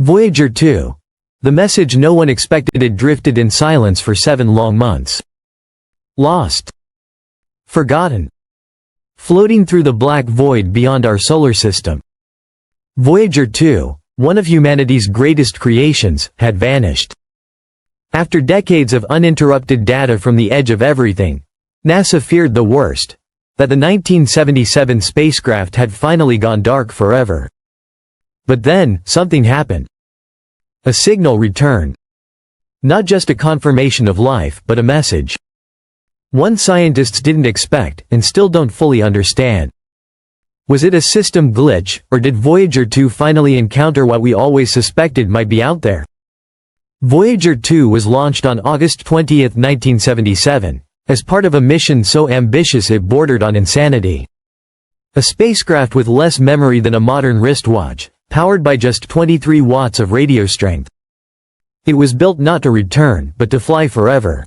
Voyager 2. The message no one expected. It drifted in silence for 7 long months. Lost. Forgotten. Floating through the black void beyond our solar system. Voyager 2, one of humanity's greatest creations, had vanished. After decades of uninterrupted data from the edge of everything, NASA feared the worst, that the 1977 spacecraft had finally gone dark forever. But then, something happened. A signal returned. Not just a confirmation of life, but a message. One scientists didn't expect, and still don't fully understand. Was it a system glitch, or did Voyager 2 finally encounter what we always suspected might be out there? Voyager 2 was launched on August 20, 1977, as part of a mission so ambitious it bordered on insanity. A spacecraft with less memory than a modern wristwatch, powered by just 23 watts of radio strength. It was built not to return, but to fly forever.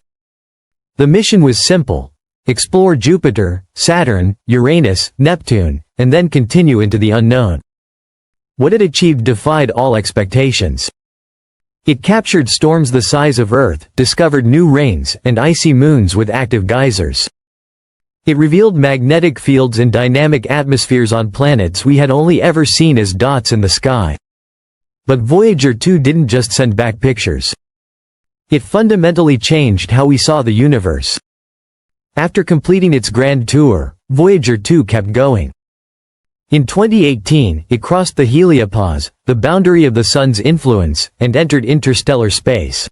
The mission was simple: explore Jupiter, Saturn, Uranus, Neptune, and then continue into the unknown. What it achieved defied all expectations. It captured storms the size of Earth, discovered new rains, and icy moons with active geysers. It revealed magnetic fields and dynamic atmospheres on planets we had only ever seen as dots in the sky. But Voyager 2 didn't just send back pictures. It fundamentally changed how we saw the universe. After completing its grand tour, Voyager 2 kept going. In 2018, it crossed the heliopause, the boundary of the Sun's influence, and entered interstellar space.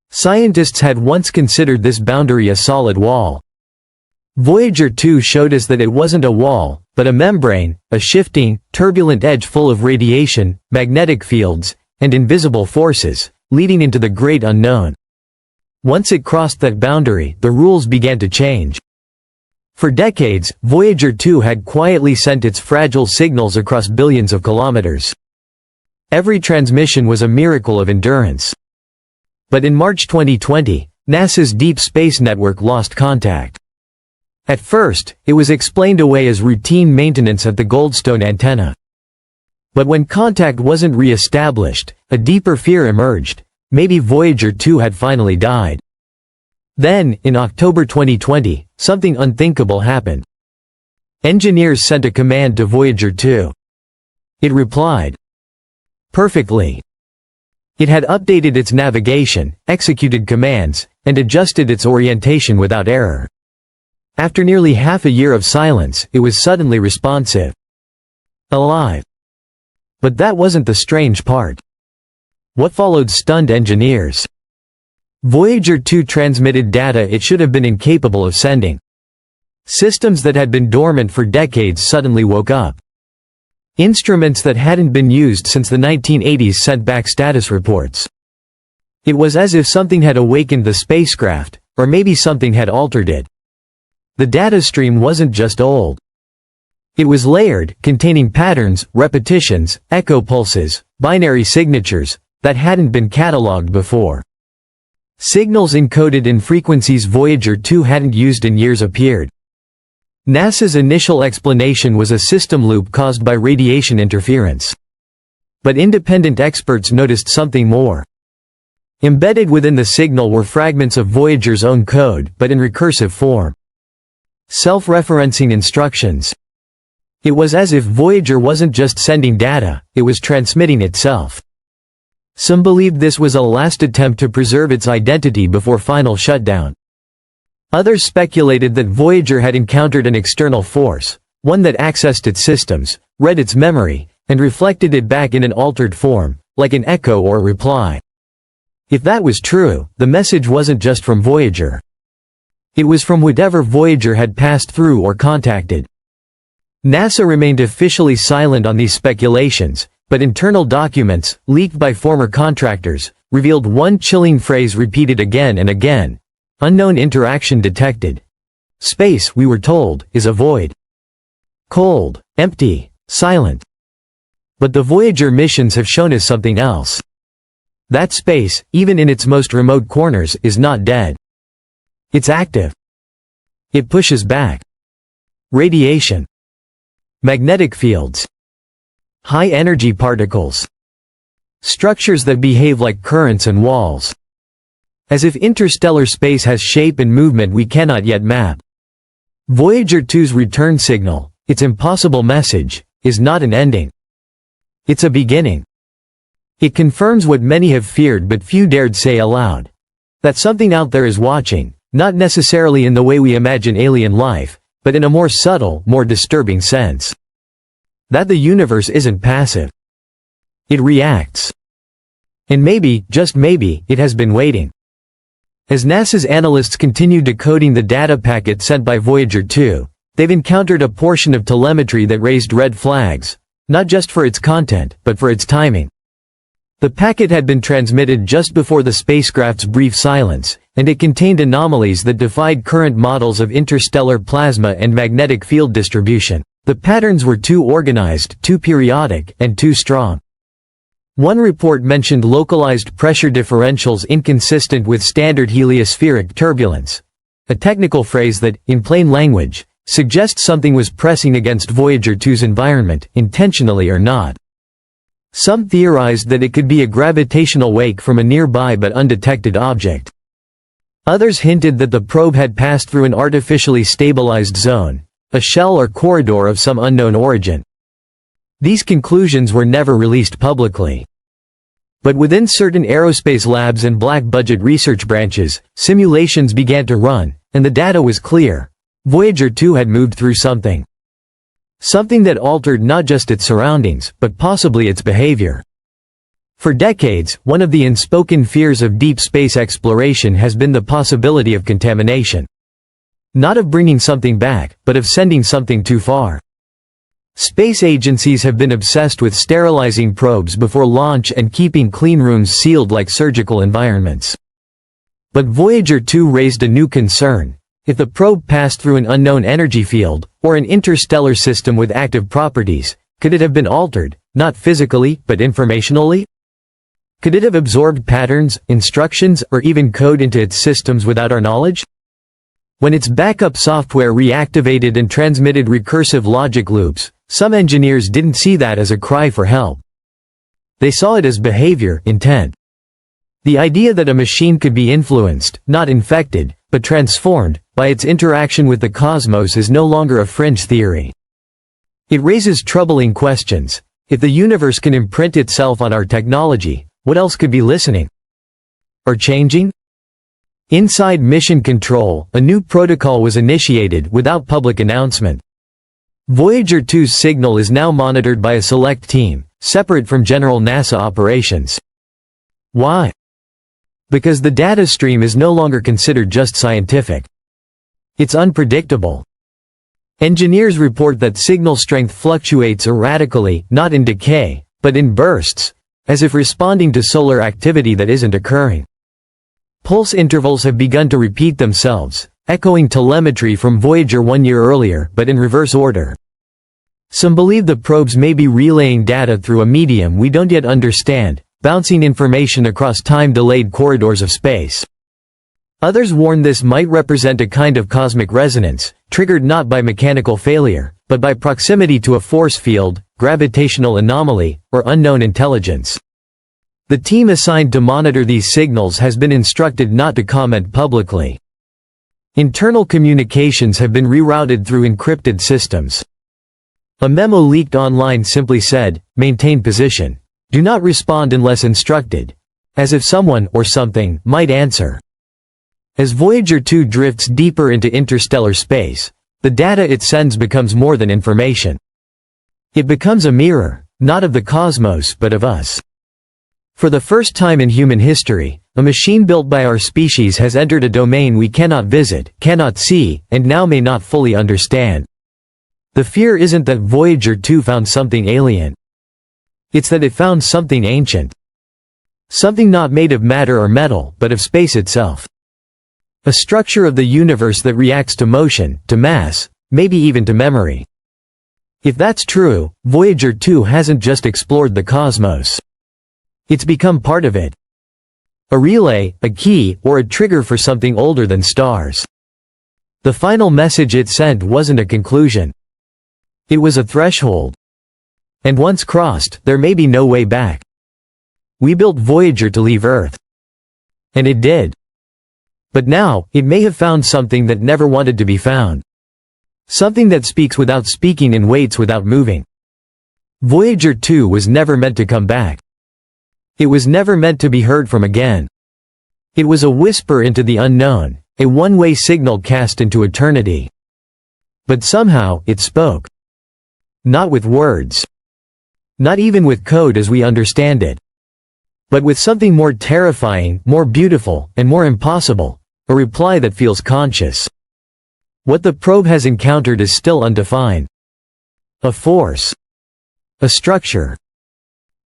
Scientists had once considered this boundary a solid wall. Voyager 2 showed us that it wasn't a wall, but a membrane, a shifting, turbulent edge full of radiation, magnetic fields, and invisible forces, leading into the great unknown. Once it crossed that boundary, the rules began to change. For decades, Voyager 2 had quietly sent its fragile signals across billions of kilometers. Every transmission was a miracle of endurance. But in March 2020, NASA's Deep Space Network lost contact. At first, it was explained away as routine maintenance at the Goldstone antenna. But when contact wasn't re-established, a deeper fear emerged. Maybe Voyager 2 had finally died. Then, in October 2020, something unthinkable happened. Engineers sent a command to Voyager 2. It replied perfectly. It had updated its navigation, executed commands, and adjusted its orientation without error. After nearly half a year of silence, it was suddenly responsive. Alive. But that wasn't the strange part. What followed stunned engineers. Voyager 2 transmitted data it should have been incapable of sending. Systems that had been dormant for decades suddenly woke up. Instruments that hadn't been used since the 1980s sent back status reports. It was as if something had awakened the spacecraft, or maybe something had altered it. The data stream wasn't just old. It was layered, containing patterns, repetitions, echo pulses, binary signatures, that hadn't been catalogued before. Signals encoded in frequencies Voyager 2 hadn't used in years appeared. NASA's initial explanation was a system loop caused by radiation interference. But independent experts noticed something more. Embedded within the signal were fragments of Voyager's own code, but in recursive form. Self-referencing instructions. It was as if Voyager wasn't just sending data, it was transmitting itself. Some believed this was a last attempt to preserve its identity before final shutdown. Others speculated that Voyager had encountered an external force, one that accessed its systems, read its memory, and reflected it back in an altered form, like an echo or reply. If that was true, the message wasn't just from Voyager. It was from whatever Voyager had passed through or contacted. NASA remained officially silent on these speculations, but internal documents, leaked by former contractors, revealed one chilling phrase repeated again and again. Unknown interaction detected. Space, we were told, is a void. Cold, empty, silent. But the Voyager missions have shown us something else. That space, even in its most remote corners, is not dead. It's active. It pushes back. Radiation. Magnetic fields. High-energy particles. structures that behave like currents and walls. As if interstellar space has shape and movement we cannot yet map. Voyager 2's return signal, its impossible message, is not an ending. It's a beginning. It confirms what many have feared but few dared say aloud. That something out there is watching, not necessarily in the way we imagine alien life, but in a more subtle, more disturbing sense. That the universe isn't passive. It reacts. And maybe, just maybe, it has been waiting. As NASA's analysts continue decoding the data packet sent by Voyager 2, they've encountered a portion of telemetry that raised red flags, not just for its content, but for its timing. The packet had been transmitted just before the spacecraft's brief silence, and it contained anomalies that defied current models of interstellar plasma and magnetic field distribution. The patterns were too organized, too periodic, and too strong. One report mentioned localized pressure differentials inconsistent with standard heliospheric turbulence, a technical phrase that, in plain language, suggests something was pressing against Voyager 2's environment, intentionally or not. Some theorized that it could be a gravitational wake from a nearby but undetected object. Others hinted that the probe had passed through an artificially stabilized zone, a shell or corridor of some unknown origin. These conclusions were never released publicly. But within certain aerospace labs and black-budget research branches, simulations began to run, and the data was clear. Voyager 2 had moved through something. Something that altered not just its surroundings, but possibly its behavior. For decades, one of the unspoken fears of deep space exploration has been the possibility of contamination. Not of bringing something back, but of sending something too far. Space agencies have been obsessed with sterilizing probes before launch and keeping clean rooms sealed like surgical environments. But Voyager 2 raised a new concern. If the probe passed through an unknown energy field, or an interstellar system with active properties, could it have been altered, not physically, but informationally? Could it have absorbed patterns, instructions, or even code into its systems without our knowledge? When its backup software reactivated and transmitted recursive logic loops, some engineers didn't see that as a cry for help. They saw it as behavior, intent. The idea that a machine could be influenced, not infected, but transformed, by its interaction with the cosmos is no longer a fringe theory. It raises troubling questions. If the universe can imprint itself on our technology, what else could be listening? Or changing? Inside Mission Control, a new protocol was initiated without public announcement. Voyager 2's signal is now monitored by a select team, separate from general NASA operations. Why? Because the data stream is no longer considered just scientific. It's unpredictable. Engineers report that signal strength fluctuates erratically, not in decay, but in bursts, as if responding to solar activity that isn't occurring. Pulse intervals have begun to repeat themselves, echoing telemetry from Voyager 1 year earlier, but in reverse order. Some believe the probes may be relaying data through a medium we don't yet understand, bouncing information across time-delayed corridors of space. Others warn this might represent a kind of cosmic resonance, triggered not by mechanical failure, but by proximity to a force field, gravitational anomaly, or unknown intelligence. The team assigned to monitor these signals has been instructed not to comment publicly. Internal communications have been rerouted through encrypted systems. A memo leaked online simply said, "Maintain position. Do not respond unless instructed." As if someone, or something, might answer. As Voyager 2 drifts deeper into interstellar space, the data it sends becomes more than information. It becomes a mirror, not of the cosmos but of us. For the first time in human history, a machine built by our species has entered a domain we cannot visit, cannot see, and now may not fully understand. The fear isn't that Voyager 2 found something alien. It's that it found something ancient. Something not made of matter or metal, but of space itself. A structure of the universe that reacts to motion, to mass, maybe even to memory. If that's true, Voyager 2 hasn't just explored the cosmos. It's become part of it. A relay, a key, or a trigger for something older than stars. The final message it sent wasn't a conclusion. It was a threshold. And once crossed, there may be no way back. We built Voyager to leave Earth. And it did. But now, it may have found something that never wanted to be found. Something that speaks without speaking and waits without moving. Voyager 2 was never meant to come back. It was never meant to be heard from again. It was a whisper into the unknown, a one-way signal cast into eternity. But somehow, it spoke. Not with words. Not even with code as we understand it. But with something more terrifying, more beautiful, and more impossible, a reply that feels conscious. What the probe has encountered is still undefined. A force. A structure.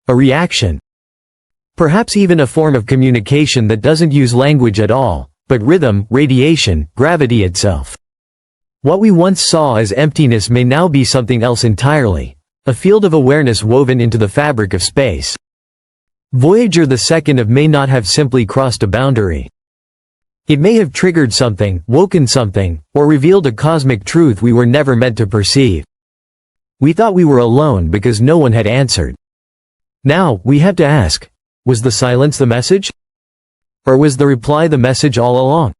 A reaction. Perhaps even a form of communication that doesn't use language at all, but rhythm, radiation, gravity itself. What we once saw as emptiness may now be something else entirely, a field of awareness woven into the fabric of space. Voyager 2 may not have simply crossed a boundary. It may have triggered something, woken something, or revealed a cosmic truth we were never meant to perceive. We thought we were alone because no one had answered. Now, we have to ask, was the silence the message? Or was the reply the message all along?